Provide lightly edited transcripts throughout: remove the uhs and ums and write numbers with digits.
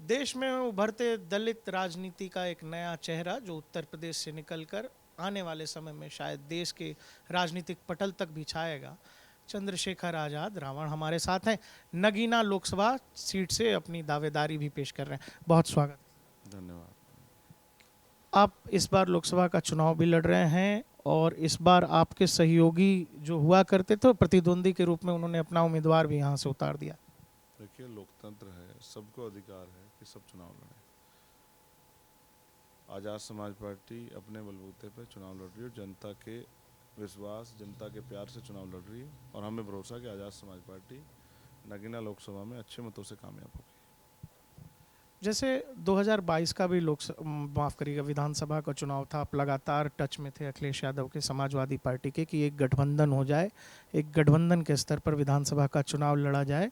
देश में उभरते दलित राजनीति का एक नया चेहरा जो उत्तर प्रदेश से निकलकर आने वाले समय में शायद देश के राजनीतिक पटल तक भी छाएगा। चंद्रशेखर आज़ाद रावण हमारे साथ हैं। नगीना लोकसभा सीट से अपनी दावेदारी भी पेश कर रहे हैं। बहुत स्वागत। धन्यवाद। आप इस बार लोकसभा का चुनाव भी लड़ रहे हैं और इस बार आपके सहयोगी जो हुआ करते थे प्रतिद्वंदी के रूप में उन्होंने अपना उम्मीदवार भी यहाँ से उतार दिया। देखिए, लोकतंत्र है, सबको अधिकार है कि सब चुनाव लड़ें। आज़ाद समाज पार्टी अपने बलबूते पर चुनाव लड़ रही है, जनता के विश्वास, जनता के प्यार से चुनाव लड़ रही है और हमें भरोसा कि आज़ाद समाज पार्टी नगीना लोकसभा में अच्छे मतों से कामयाब होगी। जैसे 2022 का भी माफ करिएगा विधानसभा का चुनाव था, आप लगातार टच में थे अखिलेश यादव के समाजवादी पार्टी के कि एक गठबंधन हो जाए, एक गठबंधन के स्तर पर विधानसभा का चुनाव लड़ा जाए।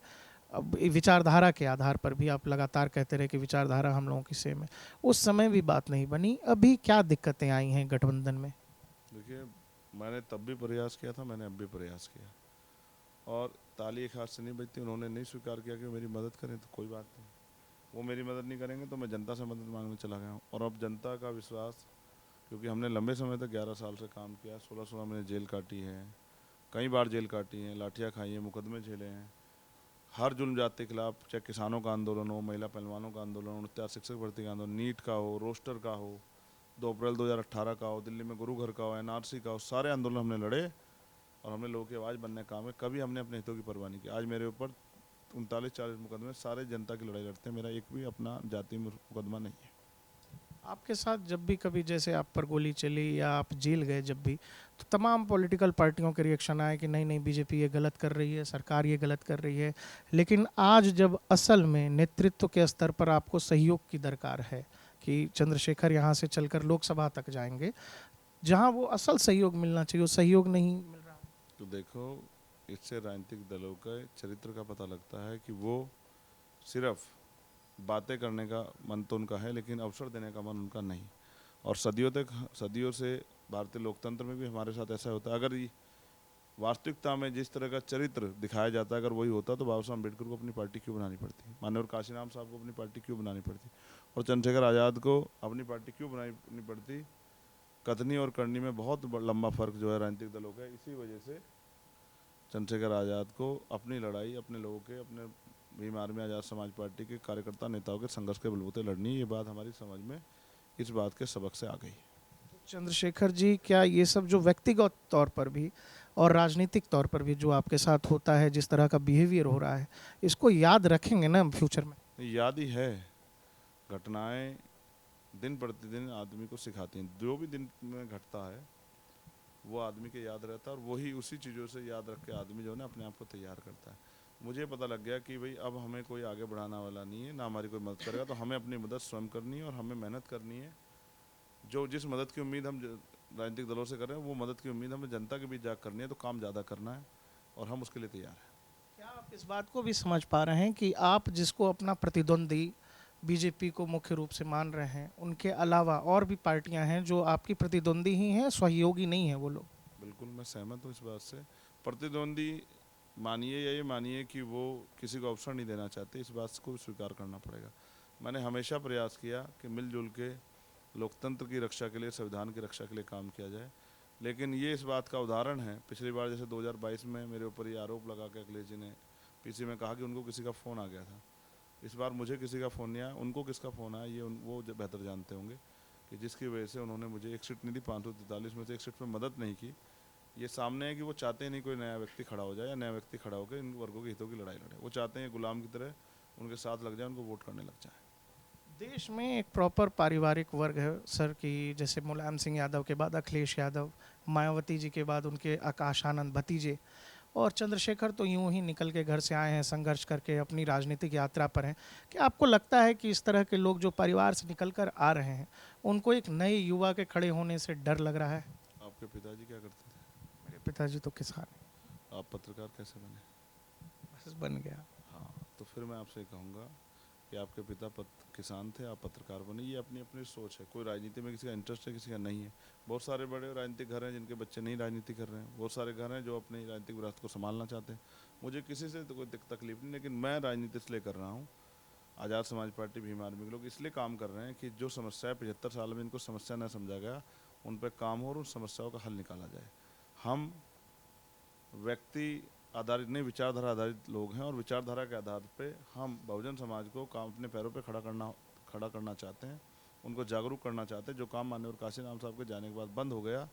अब विचारधारा के आधार पर भी आप लगातार कहते रहे कि विचारधारा हम लोगों की सेम है। उस समय भी बात नहीं बनी, अभी क्या दिक्कतें आई हैं गठबंधन में? देखिए, मैंने तब भी प्रयास किया था, मैंने अब भी प्रयास किया और ताली एक हाथ से नहीं बजती। उन्होंने नहीं स्वीकार किया कि मेरी मदद करें तो कोई बात नहीं, वो मेरी मदद नहीं करेंगे तो मैं जनता से मदद मांगने चला गया हूँ। और अब जनता का विश्वास, क्योंकि हमने लंबे समय तक 11 साल से काम किया, 16 महीने जेल काटी है, कई बार जेल काटी है, लाठियाँ खाई हैं, मुकदमे झेले हैं, हर जुल्म जाति के खिलाफ, चाहे किसानों का आंदोलन हो, महिला पहलवानों का आंदोलन, 49 शिक्षक भर्ती का आंदोलन, नीट का हो, रोस्टर का हो, 2 अप्रैल 2018 का हो, दिल्ली में गुरु घर का हो, एनआरसी का हो, सारे आंदोलन हमने लड़े और हमने लोगों की आवाज़ बनने का काम है। कभी हमने अपने हितों की परवाह नहीं की। आज मेरे ऊपर 39-40 मुकदमे, सारे जनता की लड़ाई लड़ते हैं, मेरा एक भी अपना जाति मुकदमा नहीं है। आपके साथ जब भी कभी जैसे आप पर गोली चली या आप जेल गए जब भी, तो तमाम पॉलिटिकल पार्टियों के रिएक्शन आए कि नहीं नहीं बीजेपी ये गलत कर रही है, सरकार ये गलत कर रही है। लेकिन आज जब असल में नेतृत्व के स्तर पर आपको सहयोग की दरकार है कि चंद्रशेखर यहाँ से चलकर लोकसभा तक जाएंगे, जहाँ वो असल सहयोग मिलना चाहिए वो सहयोग नहीं मिल रहा। तो देखो, इससे राजनीतिक दलों के चरित्र का पता लगता है कि वो सिर्फ बातें करने का मन तो उनका है, लेकिन अवसर देने का मन उनका नहीं। और सदियों से भारतीय लोकतंत्र में भी हमारे साथ ऐसा होता है। अगर वास्तविकता में जिस तरह का चरित्र दिखाया जाता है, अगर वही होता तो बाबा साहब अम्बेडकर को अपनी पार्टी क्यों बनानी पड़ती, माननीय काशीराम साहब को अपनी पार्टी क्यों बनानी पड़ती, और चंद्रशेखर आज़ाद को अपनी पार्टी क्यों बनानी पड़ती। कथनी और करनी में बहुत लंबा फर्क जो है राजनीतिक दलों का। इसी वजह से चंद्रशेखर आज़ाद को अपनी लड़ाई अपने लोगों के, अपने भीम आर्मी आज़ाद समाज पार्टी के कार्यकर्ता नेताओं के संघर्ष के बलबूते लड़नी, ये बात हमारी समझ में इस बात के सबक से आ गई। चंद्रशेखर जी, क्या ये सब जो व्यक्तिगत तौर पर भी और राजनीतिक तौर पर भी जो आपके साथ होता है, जिस तरह का बिहेवियर हो रहा है, इसको याद रखेंगे ना फ्यूचर में? याद ही है, घटनाएं दिन प्रतिदिन आदमी को सिखाती हैं। जो भी दिन में घटता है वो आदमी के याद रहता है और वही उसी चीज़ों से याद रख के आदमी जो है ना अपने आप को तैयार करता है। मुझे पता लग गया कि भाई अब हमें कोई आगे बढ़ाने वाला नहीं है, ना हमारी कोई मदद करेगा, तो हमें अपनी मदद स्वयं करनी है और हमें मेहनत करनी है। जो जिस मदद की उम्मीद हम राजनीतिक दलों से कर रहे हैं, वो मदद की उम्मीद हमें जनता के बीच जाकर करनी है, तो काम ज़्यादा करना है और हम उसके लिए तैयार हैं। क्या आप इस बात को भी समझ पा रहे हैं कि आप जिसको अपना प्रतिद्वंदी बीजेपी को मुख्य रूप से मान रहे हैं, उनके अलावा और भी पार्टियां हैं जो आपकी प्रतिद्वंदी ही हैं, सहयोगी नहीं हैं वो लोग? बिल्कुल मैं सहमत हूँ इस बात से। प्रतिद्वंदी मानिए या ये मानिए कि वो किसी को अवसर नहीं देना चाहते, इस बात को स्वीकार करना पड़ेगा। मैंने हमेशा प्रयास किया कि मिलजुल के लोकतंत्र की रक्षा के लिए, संविधान की रक्षा के लिए काम किया जाए। लेकिन ये इस बात का उदाहरण है, पिछली बार जैसे 2022 में मेरे ऊपर ये आरोप लगा के अखिलेश जी ने पीसी में कहा कि उनको किसी का फ़ोन आ गया था। इस बार मुझे किसी का फ़ोन नहीं आया, उनको किसका फ़ोन आया ये वो बेहतर जानते होंगे, कि जिसकी वजह से उन्होंने मुझे एक सीट नहीं दी, 543 में से एक सीट पर मदद नहीं की। ये सामने है कि वो चाहते नहीं कोई नया व्यक्ति खड़ा हो जाए या नया व्यक्ति खड़ा होकर इन वर्गों के हितों की लड़ाई लड़े। वो चाहते हैं गुलाम की तरह उनके साथ लग जाए, उनको वोट करने लग जाए। देश में एक प्रॉपर पारिवारिक वर्ग है सर, कि जैसे मुलायम सिंह यादव के बाद अखिलेश यादव, मायावती जी के बाद उनके आकाश आनंद भतीजे, और चंद्रशेखर तो यूं ही निकल के घर से आए हैं, संघर्ष करके अपनी राजनीतिक यात्रा पर हैं। क्या आपको लगता है कि इस तरह के लोग जो परिवार से निकल कर आ रहे हैं, उनको एक नए युवा के खड़े होने से डर लग रहा है? आपके पिताजी क्या करते थे? मेरे पिताजी तो किसान हैं। आप पत्रकार कैसे बने? बस बन गया। हाँ, तो फिर मैं आपसे कहूँगा कि आपके पिता किसान थे, आप पत्रकार बने, ये अपनी अपनी सोच है। कोई राजनीति में किसी का इंटरेस्ट है, किसी का नहीं है। बहुत सारे बड़े राजनीतिक घर हैं जिनके बच्चे नहीं राजनीति कर रहे हैं, बहुत सारे घर हैं जो अपनी राजनीतिक विरासत को संभालना चाहते हैं। मुझे किसी से तो कोई तकलीफ नहीं, लेकिन मैं राजनीति इसलिए कर रहा हूँ आज़ाद समाज पार्टी, भीम आर्मी के लोग इसलिए काम कर रहे हैं कि जो समस्या 75 साल में इनको समस्या न समझा गया, उन पर काम हो और उन समस्याओं का हल निकाला जाए। हम व्यक्ति आधारित नहीं, विचारधारा आधारित लोग हैं, और विचारधारा के आधार पे हम बहुजन समाज को काम अपने पैरों पे खड़ा करना चाहते हैं, उनको जागरूक करना चाहते हैं। जो काम माननीय काशीराम साहब के जाने के बाद बंद हो गया,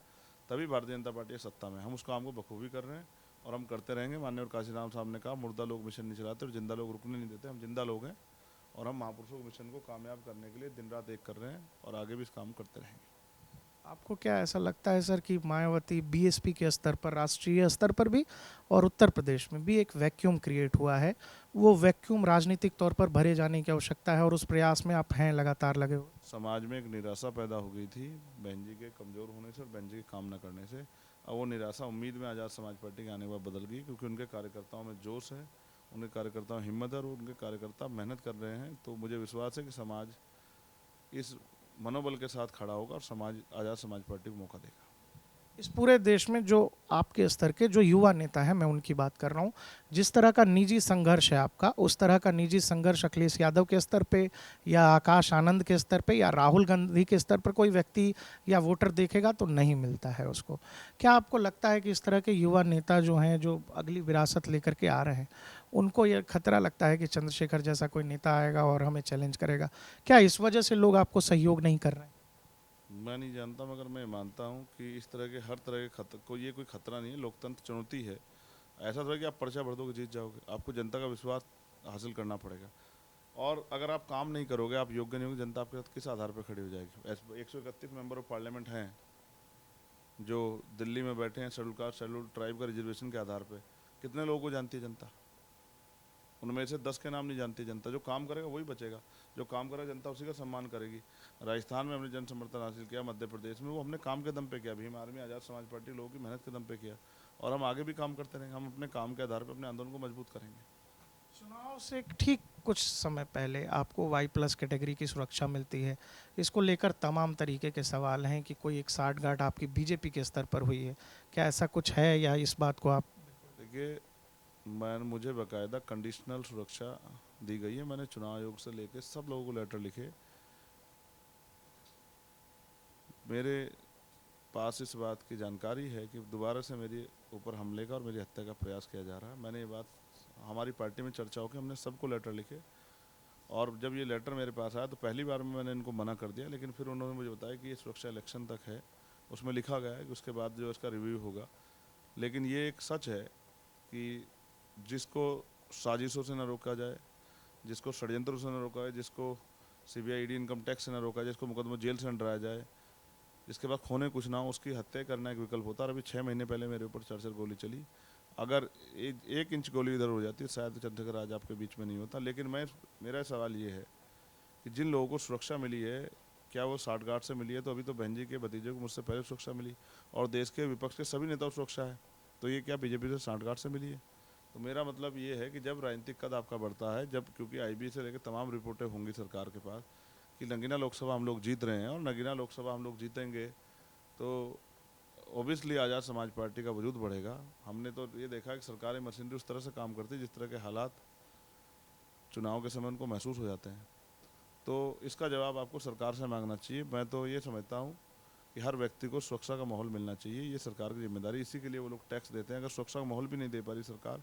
तभी भारतीय जनता पार्टी सत्ता में, हम उस काम को बखूबी कर रहे हैं और हम करते रहेंगे। माननीय काशीराम साहब ने कहा, मुर्दा लोग मिशन नहीं चलाते और जिंदा लोग रुकने नहीं देते। हम जिंदा लोग हैं और हम महापुरुषों के मिशन को कामयाब करने के लिए दिन रात एक कर रहे हैं और आगे भी इस काम करते रहेंगे। आपको क्या ऐसा लगता है सर कि मायावती बीएसपी के स्तर पर, राष्ट्रीय स्तर पर भी और उत्तर प्रदेश में भी एक वैक्यूम क्रिएट हुआ है, वो वैक्यूम राजनीतिक तौर पर भरे जाने की आवश्यकता है और उस प्रयास में आप हैं लगातार लगे हुए? समाज में एक निराशा पैदा हो गई थी बहन जी के कमज़ोर होने से और बहन जी के काम न करने से। अब वो निराशा उम्मीद में आज़ाद समाज पार्टी के आने के बाद बदल गई, क्योंकि उनके कार्यकर्ताओं में जोश है, उनके कार्यकर्ताओं में हिम्मत है और उनके कार्यकर्ता मेहनत कर रहे हैं। तो मुझे विश्वास है कि समाज इस मनोबल के साथ खड़ा होगा और समाज आज़ाद समाज पार्टी को मौका देगा। इस पूरे देश में जो आपके स्तर के जो युवा नेता हैं, मैं उनकी बात कर रहा हूँ, जिस तरह का निजी संघर्ष है आपका, उस तरह का निजी संघर्ष अखिलेश यादव के स्तर पे या आकाश आनंद के स्तर पे या राहुल गांधी के स्तर पर कोई व्यक्ति या वोटर देखेगा तो नहीं मिलता है उसको। क्या आपको लगता है कि इस तरह के युवा नेता जो हैं, जो अगली विरासत लेकर के आ रहे हैं, उनको ये खतरा लगता है कि चंद्रशेखर जैसा कोई नेता आएगा और हमें चैलेंज करेगा? क्या इस वजह से लोग आपको सहयोग नहीं कर रहे हैं? मैं नहीं जानता, मगर मैं मानता हूँ कि इस तरह के हर तरह के ये कोई खतरा नहीं है, लोकतंत्र चुनौती है। ऐसा तो है कि आप पर्चा भर दोगे जीत जाओगे, आपको जनता का विश्वास हासिल करना पड़ेगा। और अगर आप काम नहीं करोगे, आप योग्य नहीं होंगे, जनता आपके साथ किस आधार पर खड़ी हो जाएगी? 131 मेंबर ऑफ पार्लियामेंट हैं जो दिल्ली में बैठे हैं, शेड्यूल कास्ट शेड्यूल ट्राइब का रिजर्वेशन के आधार पर। कितने लोगों को जानती है जनता? उनमें से 10 के नाम नहीं जानती जनता। जो काम करेगा वही बचेगा, जो काम करेगा जनता उसी का सम्मान करेगी। राजस्थान में हमने जन समर्थन हासिल किया, मध्य प्रदेश में वो हमने काम के दम पे किया, भीम आर्मी आज़ाद समाज पार्टी लोगों की मेहनत के दम पे किया, और हम आगे भी काम करते रहेंगे। हम अपने काम के आधार पर अपने आंदोलन को मजबूत करेंगे। चुनाव से ठीक कुछ समय पहले आपको Y+ कैटेगरी की सुरक्षा मिलती है, इसको लेकर तमाम तरीके के सवाल हैं कि कोई एक साठगांठ आपकी बीजेपी के स्तर पर हुई है, क्या ऐसा कुछ है या इस बात को आप? देखिए, मुझे बाकायदा कंडीशनल सुरक्षा दी गई है। मैंने चुनाव आयोग से लेकर सब लोगों को लेटर लिखे। मेरे पास इस बात की जानकारी है कि दोबारा से मेरे ऊपर हमले का और मेरी हत्या का प्रयास किया जा रहा है। मैंने ये बात हमारी पार्टी में चर्चा होकर हमने सबको लेटर लिखे, और जब ये लेटर मेरे पास आया तो पहली बार में मैंने इनको मना कर दिया, लेकिन फिर उन्होंने मुझे बताया कि ये सुरक्षा इलेक्शन तक है। उसमें लिखा गया है कि उसके बाद जो इसका रिव्यू होगा। लेकिन ये एक सच है कि जिसको साजिशों से न रोका जाए, जिसको षड्यंत्रों से न रोका जाए, जिसको CBI ED इनकम टैक्स से न रोका जाए, जिसको मुकदमा जेल से न डराया जाए, जिसके बाद खोने कुछ ना हो, उसकी हत्या करना एक विकल्प होता है। अभी 6 महीने पहले मेरे ऊपर 4 गोली चली। अगर 1 इंच गोली इधर हो जाती शायद चंद्रशेखर आज आपके बीच में नहीं होता। लेकिन मेरा सवाल ये है कि जिन लोगों को सुरक्षा मिली है, क्या वो साठगांठ से मिली है? तो अभी तो बहन जी के भतीजे को मुझसे पहले सुरक्षा मिली, और देश के विपक्ष के सभी नेताओं को सुरक्षा है। तो ये क्या बीजेपी से साठगांठ से मिली है? तो मेरा मतलब ये है कि जब राजनीतिक कद आपका बढ़ता है, जब क्योंकि IB से लेकर तमाम रिपोर्टें होंगी सरकार के पास कि नगीना लोकसभा हम लोग जीत रहे हैं और नगीना लोकसभा हम लोग जीतेंगे, तो ओबियसली आज़ाद समाज पार्टी का वजूद बढ़ेगा। हमने तो ये देखा कि सरकारी मशीनरी उस तरह से काम करती है जिस तरह के हालात चुनाव के समय उनको महसूस हो जाते हैं। तो इसका जवाब आपको सरकार से मांगना चाहिए। मैं तो ये समझता हूँ कि हर व्यक्ति को सुरक्षा का माहौल मिलना चाहिए, ये सरकार की जिम्मेदारी। इसी के लिए वो लोग टैक्स देते हैं। अगर सुरक्षा का माहौल भी नहीं दे पा रही सरकार,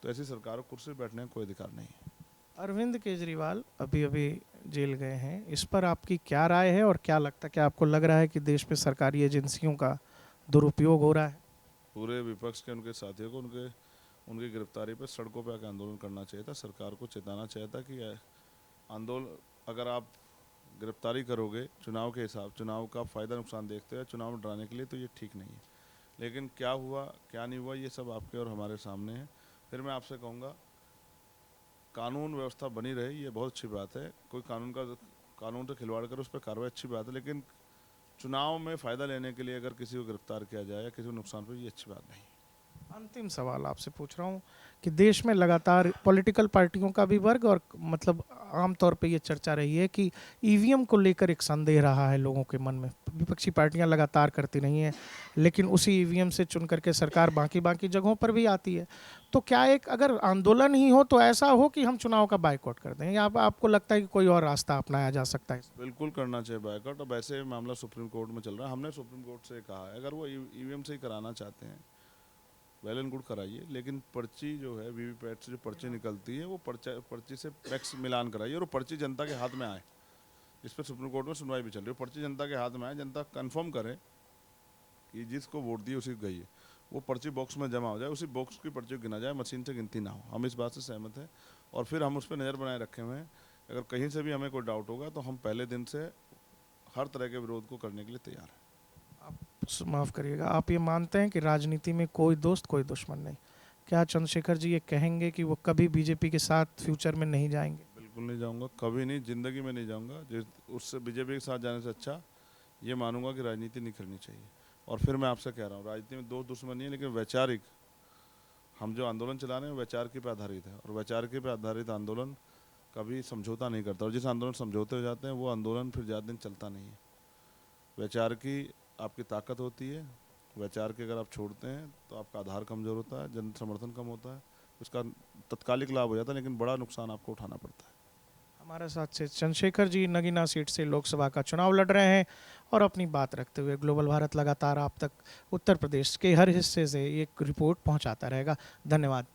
तो ऐसी सरकार को कुर्सी पर बैठने का कोई अधिकार नहीं है। अरविंद केजरीवाल अभी अभी जेल गए हैं, इस पर आपकी क्या राय है और क्या लगता है, क्या आपको लग रहा है कि देश में सरकारी एजेंसियों का दुरुपयोग हो रहा है? पूरे विपक्ष के उनके साथियों को उनकी गिरफ्तारी पर सड़कों पर आकर आंदोलन करना चाहिए था। सरकार को चेताना चाहिए था कि आंदोलन, अगर आप गिरफ्तारी करोगे चुनाव के हिसाब, चुनाव का फ़ायदा नुकसान देखते हुए चुनाव में डराने के लिए, तो ये ठीक नहीं है। लेकिन क्या हुआ क्या नहीं हुआ ये सब आपके और हमारे सामने है। फिर मैं आपसे कहूँगा, कानून व्यवस्था बनी रहे, ये बहुत अच्छी बात है। कोई कानून से खिलवाड़ करे उस पर कार्रवाई अच्छी बात है, लेकिन चुनाव में फ़ायदा लेने के लिए अगर किसी को गिरफ्तार किया जाए या किसी को नुकसान पे, ये अच्छी बात नहीं। अंतिम सवाल आपसे पूछ रहा हूँ कि देश में लगातार पॉलिटिकल पार्टियों का भी वर्ग और मतलब आमतौर पे ये चर्चा रही है कि ईवीएम को लेकर एक संदेह रहा है लोगों के मन में। विपक्षी पार्टियां लगातार करती रही हैं, लेकिन उसी ईवीएम से चुन करके सरकार बाकी बाकी जगहों पर भी आती है। तो क्या एक अगर आंदोलन ही हो तो ऐसा हो कि हम चुनाव का बायकॉट कर दें, या आपको लगता है कि कोई और रास्ता अपनाया जा सकता है? बिल्कुल करना चाहिए बायकॉट। अब ऐसे मामला सुप्रीम कोर्ट में चल रहा है, हमने सुप्रीम कोर्ट से कहा है अगर वो ईवीएम से ही कराना चाहते हैं वेल एंड गुड कराइए, लेकिन पर्ची जो है वीवीपैट से जो पर्ची निकलती है वो पर्ची से पैक्स मिलान कराइए और वो पर्ची जनता के हाथ में आए। इस पर सुप्रीम कोर्ट में सुनवाई भी चल रही है। पर्ची जनता के हाथ में आए, जनता कंफर्म करे कि जिसको वोट दिए उसी को गई है, वो पर्ची बॉक्स में जमा हो जाए, उसी बॉक्स की पर्ची गिना जाए, मशीन से गिनती ना हो। हम इस बात से सहमत हैं और फिर हम उस पर नज़र बनाए रखे हुए हैं। अगर कहीं से भी हमें कोई डाउट होगा तो हम पहले दिन से हर तरह के विरोध को करने के लिए तैयार हैं। माफ़ करिएगा, आप ये मानते हैं कि राजनीति में कोई दोस्त कोई दुश्मन नहीं? क्या चंद्रशेखर जी ये कहेंगे कि वो कभी बीजेपी के साथ फ्यूचर में नहीं जाएंगे? बिल्कुल नहीं जाऊंगा, कभी नहीं, ज़िंदगी में नहीं जाऊंगा। उससे बीजेपी के साथ जाने से अच्छा ये मानूंगा कि राजनीति नहीं करनी चाहिए। और फिर मैं आपसे कह रहा हूँ, राजनीति में दोस्त दुश्मन नहीं है, लेकिन वैचारिक हम जो आंदोलन चला रहे हैं वैचारिक पे आधारित है, और वैचारिक पे आधारित आंदोलन कभी समझौता नहीं करता। और जिस आंदोलन समझौते हो जाते हैं वो आंदोलन फिर ज़्यादा दिन चलता नहीं है। वैचार की आपकी ताकत होती है, वैचार के अगर आप छोड़ते हैं तो आपका आधार कमज़ोर होता है, जन समर्थन कम होता है, उसका तत्कालिक लाभ हो जाता है लेकिन बड़ा नुकसान आपको उठाना पड़ता है। हमारे साथ से चंद्रशेखर जी नगीना सीट से लोकसभा का चुनाव लड़ रहे हैं और अपनी बात रखते हुए ग्लोबल भारत लगातार आप तक उत्तर प्रदेश के हर हिस्से से एक रिपोर्ट पहुंचाता रहेगा। धन्यवाद।